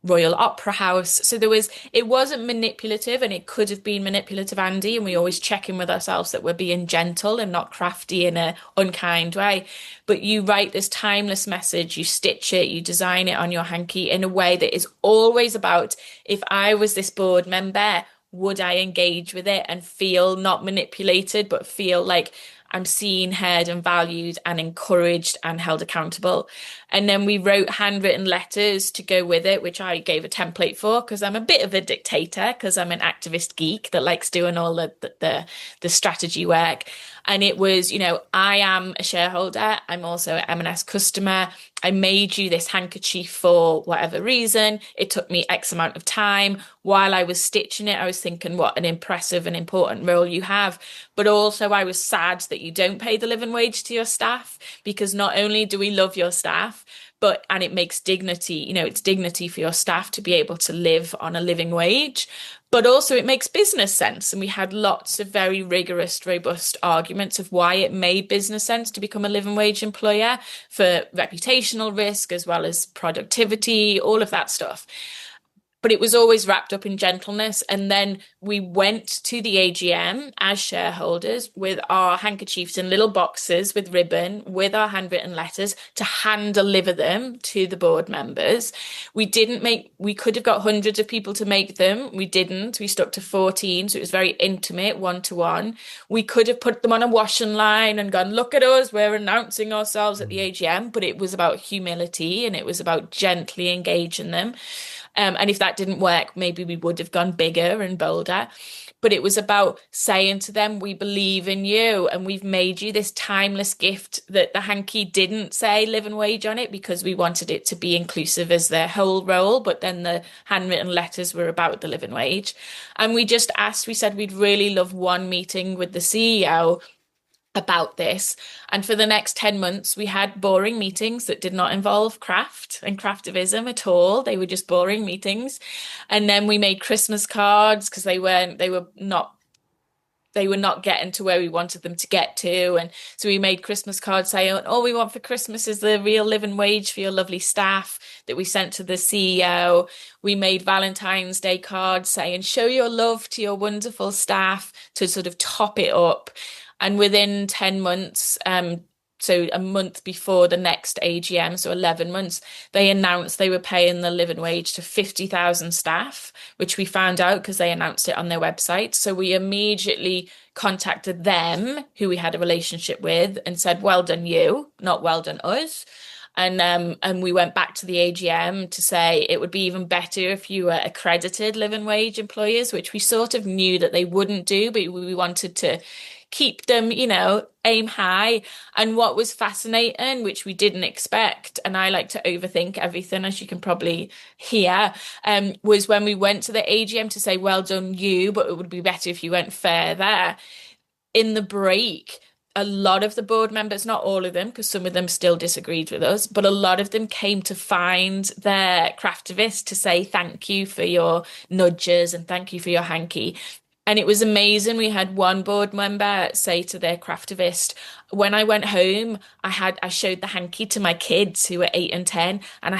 Royal Opera House. So it wasn't manipulative, and it could have been manipulative, Andy, and we always check in with ourselves that we're being gentle and not crafty in an unkind way. But you write this timeless message, you stitch it, you design it on your hanky in a way that is always about, if I was this board member, would I engage with it and feel not manipulated, but feel like I'm seen, heard and valued and encouraged and held accountable. And then we wrote handwritten letters to go with it, which I gave a template for, because I'm a bit of a dictator, because I'm an activist geek that likes doing all the strategy work. And it was, I am a shareholder. I'm also an M&S customer. I made you this handkerchief for whatever reason. It took me X amount of time. While I was stitching it, I was thinking, what an impressive and important role you have. But also I was sad that you don't pay the living wage to your staff, because not only do we love your staff, and it makes dignity, it's dignity for your staff to be able to live on a living wage, but also it makes business sense. And we had lots of very rigorous, robust arguments of why it made business sense to become a living wage employer, for reputational risk as well as productivity, all of that stuff. But it was always wrapped up in gentleness. And then we went to the AGM as shareholders with our handkerchiefs in little boxes with ribbon, with our handwritten letters, to hand deliver them to the board members. We could have got hundreds of people to make them. We didn't. We stuck to 14. So it was very intimate, one-to-one. We could have put them on a washing line and gone, look at us, we're announcing ourselves at the AGM. But it was about humility, and it was about gently engaging them. And if that didn't work, maybe we would have gone bigger and bolder. But it was about saying to them, we believe in you, and we've made you this timeless gift. That the hanky didn't say living wage on it, because we wanted it to be inclusive as their whole role. But then the handwritten letters were about the living wage. And we said we'd really love one meeting with the CEO about this. And for the next 10 months, we had boring meetings that did not involve craft and craftivism at all. They were just boring meetings. And then we made Christmas cards, because they were not getting to where we wanted them to get to. And so we made Christmas cards saying, all we want for Christmas is the real living wage for your lovely staff, that we sent to the CEO. We made Valentine's Day cards saying, show your love to your wonderful staff, to sort of top it up. And within 10 months, so a month before the next AGM, so 11 months, they announced they were paying the living wage to 50,000 staff, which we found out because they announced it on their website. So we immediately contacted them, who we had a relationship with, and said, well done you, not well done us. And we went back to the AGM to say it would be even better if you were accredited living wage employers, which we sort of knew that they wouldn't do, but we wanted to keep them, aim high. And what was fascinating, which we didn't expect, and I like to overthink everything, as you can probably hear, was when we went to the AGM to say, well done you, but it would be better if you went further. In the break, a lot of the board members, not all of them, because some of them still disagreed with us, but a lot of them came to find their craftivist to say thank you for your nudges and thank you for your hanky. And it was amazing. We had one board member say to their craftivist, when I went home, I showed the hanky to my kids who were 8 and 10, and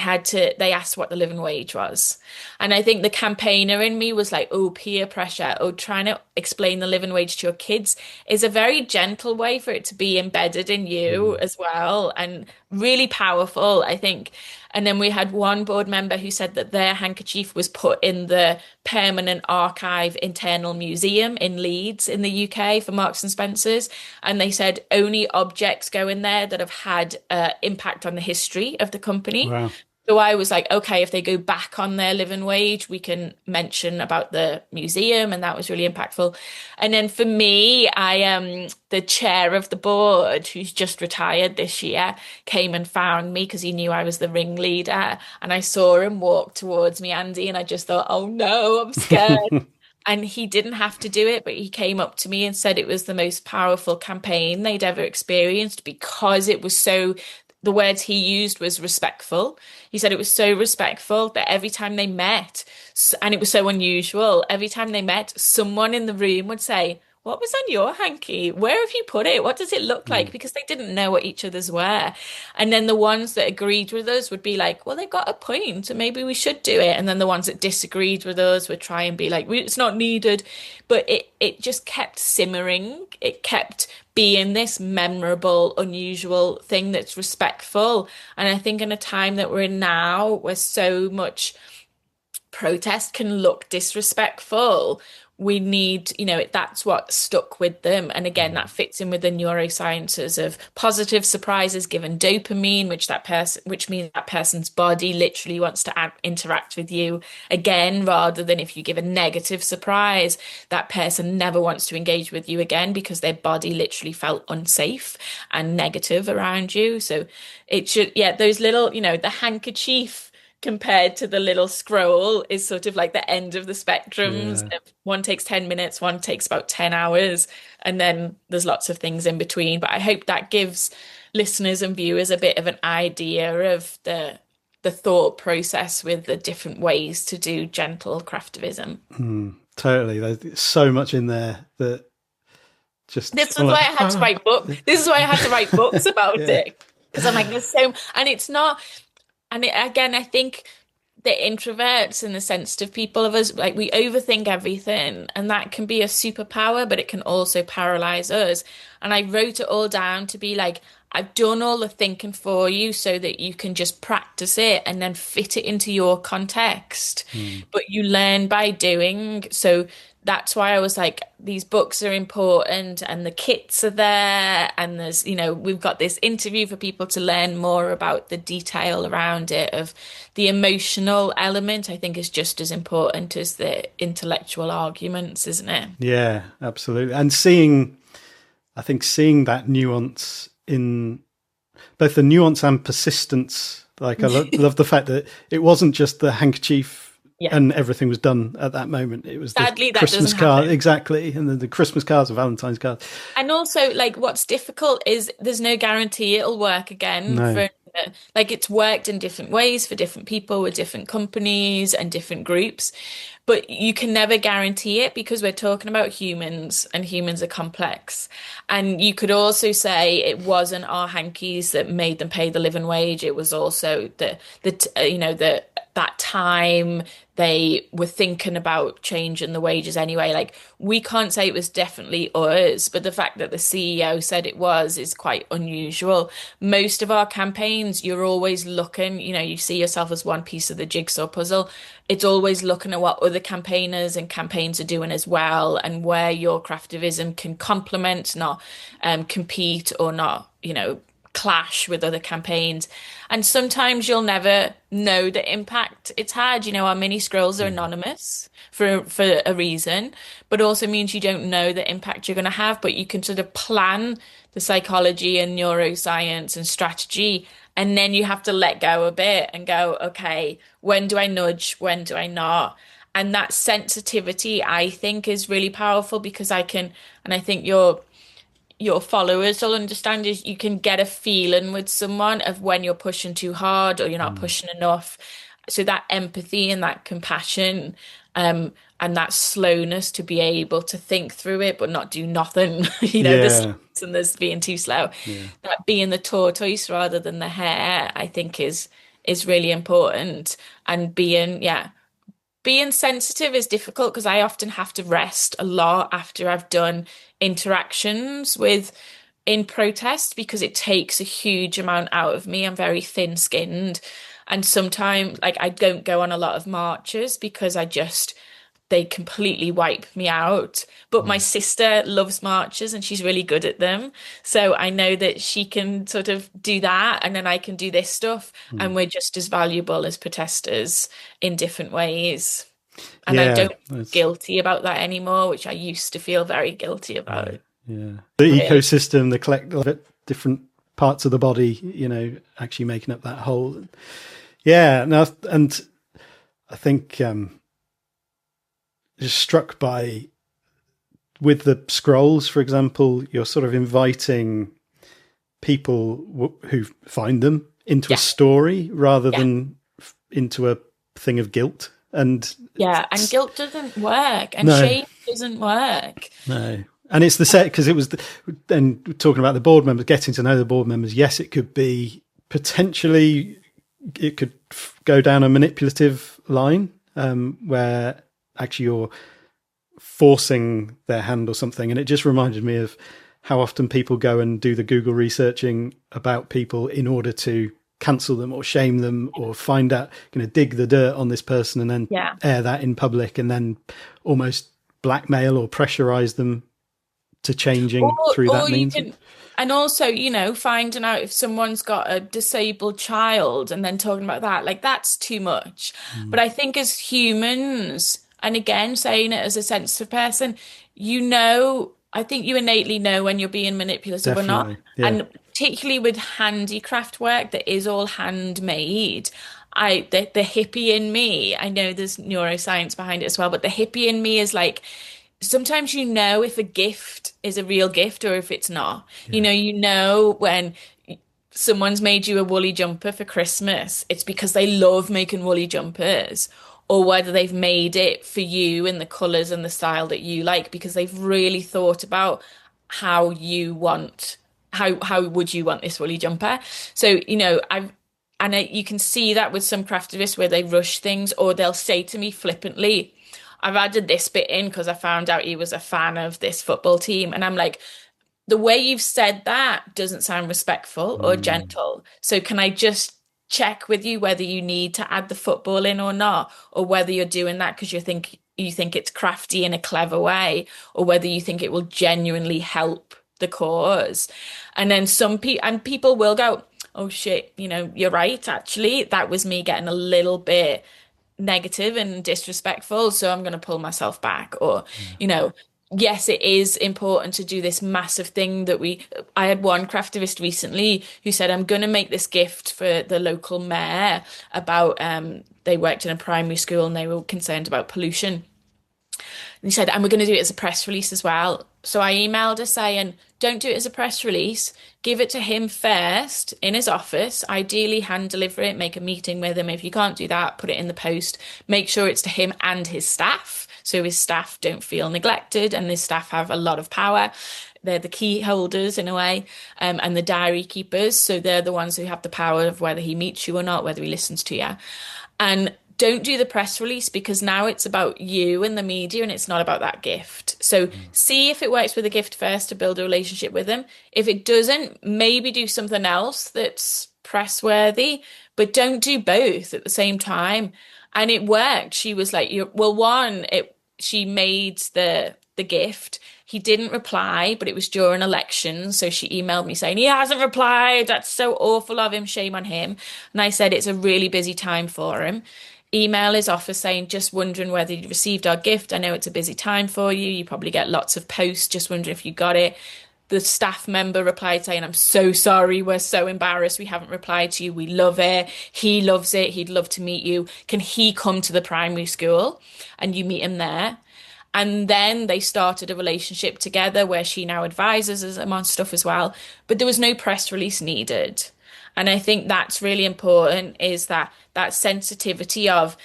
they asked what the living wage was. And I think the campaigner in me was like, oh, peer pressure, oh, trying to explain the living wage to your kids is a very gentle way for it to be embedded in you as well, and really powerful, I think. And then we had one board member who said that their handkerchief was put in the permanent archive internal museum in Leeds in the UK for Marks and Spencer's. And they said only objects go in there that have had impact on the history of the company. Wow. So I was like, okay, if they go back on their living wage, we can mention about the museum, and that was really impactful. And then for me, the chair of the board, who's just retired this year, came and found me because he knew I was the ringleader, and I saw him walk towards me, Andy, and I just thought, oh no, I'm scared. And he didn't have to do it, but he came up to me and said it was the most powerful campaign they'd ever experienced because it was so. The words he used was respectful. He said it was so respectful that every time they met, and it was so unusual, every time they met, someone in the room would say, what was on your hanky? Where have you put it? What does it look like? Because they didn't know what each other's were. And then the ones that agreed with us would be like, well, they've got a point, and maybe we should do it. And then the ones that disagreed with us would try and be like, it's not needed. But it just kept simmering. It kept being this memorable, unusual thing that's respectful. And I think in a time that we're in now, where so much protest can look disrespectful, we need, that's what stuck with them. And again, that fits in with the neurosciences of positive surprises given dopamine, which means that person's body literally wants to interact with you again, rather than if you give a negative surprise, that person never wants to engage with you again because their body literally felt unsafe and negative around you. So it should, those little, the handkerchief compared to the little scroll is sort of like the end of the spectrums. Yeah. One takes 10 minutes, one takes about 10 hours, and then there's lots of things in between. But I hope that gives listeners and viewers a bit of an idea of the thought process with the different ways to do gentle craftivism. Totally. There's so much in there that just... This is why I had to write books. This is why I had to write books about it. Because I'm like, there's so... And it's not... And again, I think the introverts and the sensitive people of us, like we overthink everything, and that can be a superpower, but it can also paralyze us. And I wrote it all down to be like, I've done all the thinking for you so that you can just practice it and then fit it into your context. But you learn by doing. So that's why I was like, these books are important and the kits are there. And there's, we've got this interview for people to learn more about the detail around it. Of the emotional element, I think, is just as important as the intellectual arguments, isn't it? Yeah, absolutely. And seeing that nuance in both the nuance and persistence. Like I love the fact that it wasn't just the handkerchief and everything was done at that moment. It was sadly the that Christmas card, exactly, and the Christmas cards and Valentine's cards. And also, like, what's difficult is there's no guarantee it'll work again. No. Like, it's worked in different ways for different people with different companies and different groups, but you can never guarantee it because we're talking about humans, and humans are complex. And you could also say it wasn't our hankies that made them pay the living wage. It was also that time they were thinking about changing the wages anyway. Like, we can't say it was definitely us, but the fact that the CEO said it was is quite unusual. Most of our campaigns, you're always looking, you see yourself as one piece of the jigsaw puzzle. It's always looking at what other campaigners and campaigns are doing as well, and where your craftivism can complement, not compete, or not, clash with other campaigns. And sometimes you'll never know the impact it's had. Our mini scrolls are anonymous for a reason, but also means you don't know the impact you're going to have, but you can sort of plan the psychology and neuroscience and strategy, and then you have to let go a bit and go, okay, when do I nudge? When do I not? And that sensitivity, I think, is really powerful, because I think your followers will understand, is you can get a feeling with someone of when you're pushing too hard or you're not pushing enough. So that empathy and that compassion, and that slowness to be able to think through it but not do nothing. Yeah. And there's being too slow. That being the tortoise rather than the hare, I think is really important. And being sensitive is difficult because I often have to rest a lot after I've done interactions in protest, because it takes a huge amount out of me. I'm very thin-skinned, and sometimes like I don't go on a lot of marches because they completely wipe me out. But my sister loves marches and she's really good at them. So I know that she can sort of do that and then I can do this stuff, and we're just as valuable as protesters in different ways. And I don't feel guilty about that anymore, which I used to feel very guilty about. Yeah. The ecosystem, the collective, different parts of the body, actually making up that whole. Yeah. No, and I think just struck by, with the scrolls, for example, you're sort of inviting people who find them into a story rather than into a thing of guilt. And guilt doesn't work, and shame doesn't work. No. And it's the set, because it was then talking about the board members, getting to know the board members. Yes, it could be potentially, it could go down a manipulative line where actually you're forcing their hand or something. And it just reminded me of how often people go and do the Google researching about people in order to cancel them or shame them or find out, dig the dirt on this person and then air that in public and then almost blackmail or pressurize them to changing through that means. And also, finding out if someone's got a disabled child and then talking about that, like that's too much. But I think as humans, and again, saying it as a sensitive person, I think you innately know when you're being manipulative or not. Yeah. And particularly with handicraft work that is all handmade, the hippie in me, I know there's neuroscience behind it as well, but the hippie in me is like, sometimes if a gift is a real gift or if it's not. Yeah. When someone's made you a woolly jumper for Christmas, it's because they love making woolly jumpers, or whether they've made it for you in the colours and the style that you like because they've really thought about how would you want this woolly jumper. So, you can see that with some craftivists where they rush things, or they'll say to me flippantly, I've added this bit in because I found out he was a fan of this football team. And I'm like, the way you've said that doesn't sound respectful or gentle. So can I just check with you whether you need to add the football in or not, or whether you're doing that because you think it's crafty in a clever way, or whether you think it will genuinely help the cause. And then people will go, oh shit, you're right, actually that was me getting a little bit negative and disrespectful, so I'm going to pull myself back. Or yes, it is important to do this massive thing that I had one craftivist recently who said, I'm going to make this gift for the local mayor about they worked in a primary school and they were concerned about pollution. And he said, and we're going to do it as a press release as well. So I emailed her saying, don't do it as a press release. Give it to him first in his office. Ideally, hand deliver it, make a meeting with him. If you can't do that, put it in the post. Make sure it's to him and his staff, so his staff don't feel neglected, and his staff have a lot of power. They're the key holders in a way, and the diary keepers. So they're the ones who have the power of whether he meets you or not, whether he listens to you. And don't do the press release, because now it's about you and the media and it's not about that gift. So see if it works with a gift first to build a relationship with them. If it doesn't, maybe do something else that's press-worthy, but don't do both at the same time. And it worked. She was like, she made the gift. He didn't reply, but it was during elections. So she emailed me saying, he hasn't replied. That's so awful of him. Shame on him. And I said, it's a really busy time for him. Email his office saying, just wondering whether you received our gift. I know it's a busy time for you. You probably get lots of posts. Just wondering if you got it. The staff member replied saying, I'm so sorry. We're so embarrassed. We haven't replied to you. We love it. He loves it. He'd love to meet you. Can he come to the primary school and you meet him there? And then they started a relationship together where she now advises him on stuff as well. But there was no press release needed. And I think that's really important, is that sensitivity of,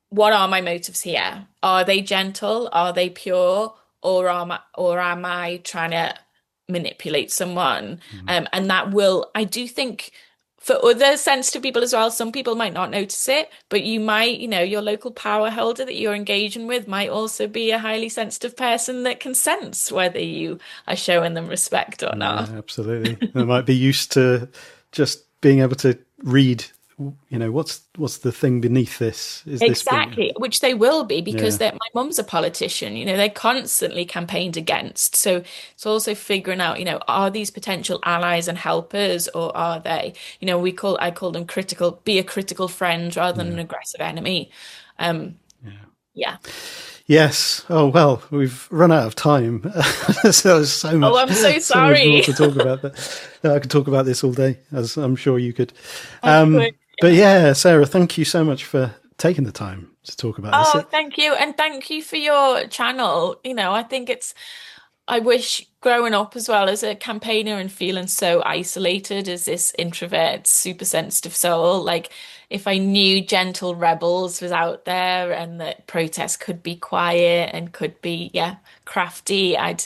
what are my motives here? Are they gentle? Are they pure? Or am I trying to manipulate someone? And that will, I do think, for other sensitive people as well, some people might not notice it, but you might, your local power holder that you're engaging with might also be a highly sensitive person that can sense whether you are showing them respect or not. Yeah, absolutely. They might be used to just being able to read, what's the thing beneath this? Is Exactly, which they will be, because Yeah. my mum's a politician, they're constantly campaigned against. So it's also figuring out, are these potential allies and helpers, or are they, I call them be a critical friend rather than an aggressive enemy. Yeah. Yes. Oh, well, we've run out of time. So there's so much. Oh, I'm so So sorry. much more to talk about. But I could talk about this all day, as I'm sure you could. Good. But yeah, Sarah, thank you so much for taking the time to talk about this. Oh, thank you. And thank you for your channel. I think I wish, growing up as well as a campaigner and feeling so isolated as this introvert, super sensitive soul, like, if I knew Gentle Rebels was out there and that protests could be quiet and could be, crafty, I'd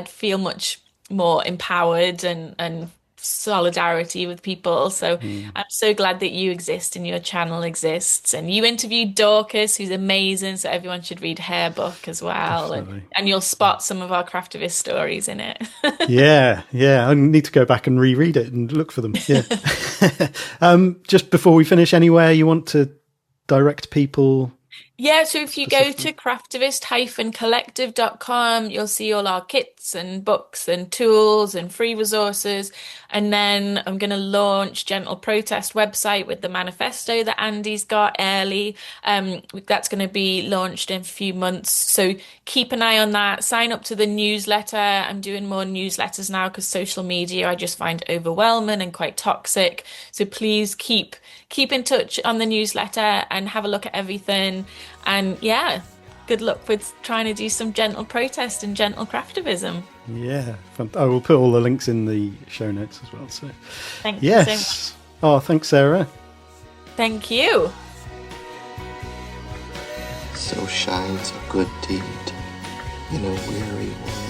feel much more empowered and solidarity with people. So I'm so glad that you exist and your channel exists. And you interviewed Dorcas, who's amazing, so everyone should read her book as well. And you'll spot some of our Craftivist stories in it. Yeah. I need to go back and reread it and look for them. Yeah. Just before we finish, anywhere you want to direct people? Yeah, so if you go to craftivist-collective.com, you'll see all our kits and books and tools and free resources. And then I'm going to launch Gentle Protest website with the manifesto that Andy's got early. That's going to be launched in a few months. So keep an eye on that. Sign up to the newsletter. I'm doing more newsletters now because social media I just find overwhelming and quite toxic. So please keep in touch on the newsletter and have a look at everything. And good luck with trying to do some gentle protest and gentle craftivism. Yeah, I will put all the links in the show notes as well. So thank you so much. Oh, thanks, Sarah. Thank you. So shines a good deed in a weary world.